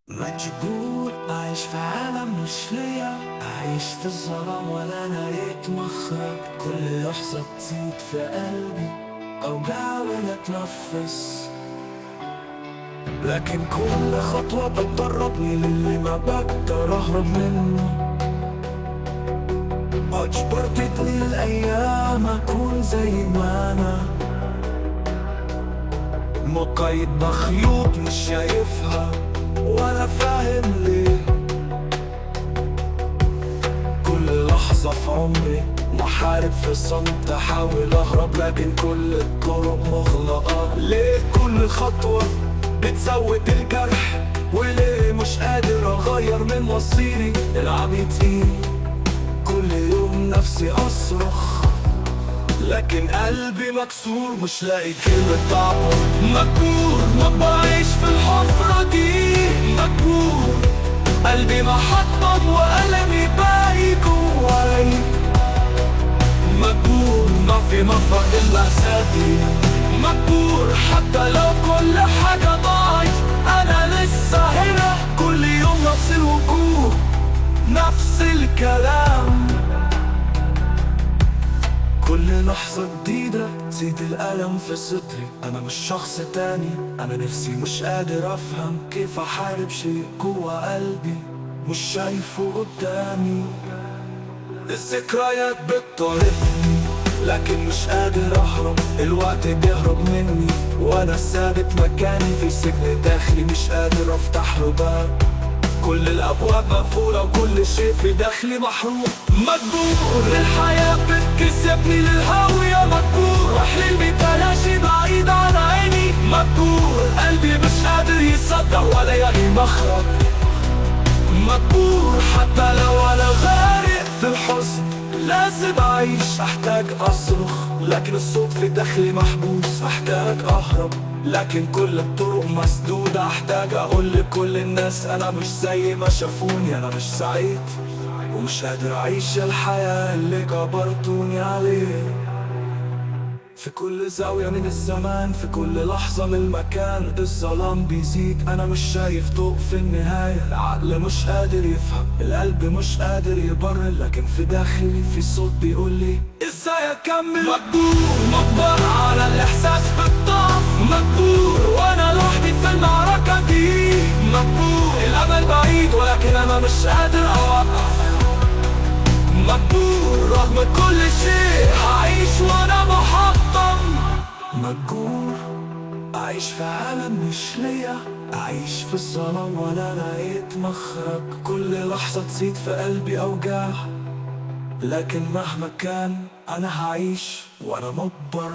مجبور أعيش في عالم مش ليا، أعيش في الظلام ولا لقيت مخرج. كل لحظة تزيد في قلبي أوجع ولا أتنفس، لكن كل خطوة بتقربني للي ما بقدر أهرب منه. أجبرتني الأيام أكون زي ما أنا، مقيد بخيوط مش شايفها ولا فاهم ليه. كل لحظة في عمري محارب في الصمت، أحاول أهرب لكن كل الطرق مغلقة. ليه كل خطوة بتزود الجرح، وليه مش قادر أغير من مصيري؟ العبي تقيل كل يوم نفسي أصرخ، لكن قلبي مكسور مش لاقي كلمة تعبر. مجبور ما بعيش في الحفرة دي، مجبور قلبي محطم وألمي باقي جواي. مجبور ما في مفرق إلا سادي، مجبور حتى لو كل حاجة ضاعت أنا لسه هنا. كل يوم نفس الوجوه نفس الكلام، كل لحظة جديدة تزيد الألم في صدري. أنا مش شخص تاني، أنا نفسي مش قادر أفهم كيف أحارب شيء جوا قلبي مش شايفه قدامي. الذكريات بتطاردني لكن مش قادر أهرب، الوقت بيهرب مني وأنا ثابت مكاني في سجن داخلي مش قادر أفتح له باب. كل الأبواب مقفولة وكل شيء في داخلي محروم. مجبور الحياة بتكسبني للهاوية، مجبور حلمي تلاشي بعيد عن عيني. مجبور قلبي مش قادر يصدق ولا يلاقي مخرج، مجبور حتى لو أنا غارق في الحزن لازم أعيش. أحتاج أصرخ لكن الصوت في داخلي محبوس، أحتاج أهرب لكن كل الطرق مسدودة. أحتاج أقول لكل الناس أنا مش زي ما شافوني، أنا مش سعيد ومش قادر أعيش الحياة اللي جبرتوني عليه. في كل زاوية من الزمان، في كل لحظة من المكان، الظلام بيزيد أنا مش شايف ضوء في النهاية. العقل مش قادر يفهم، القلب مش قادر يبرر، لكن في داخلي في صوت بيقولي إزاي أكمل. مجبور مجبر على الإحساس بالضعف، مجبور وأنا لوحدي في المعركة دي. مجبور الأمل بعيد ولكن أنا مش قادر أوقف. مجبور رغم كل شيء هعيش وأنا محطم. مجبور أعيش في عالم مش ليا، أعيش في الظلام ولا لقيت مخرج. كل لحظة تزيد في قلبي أوجاع، لكن مهما كان أنا هعيش وأنا مجبر.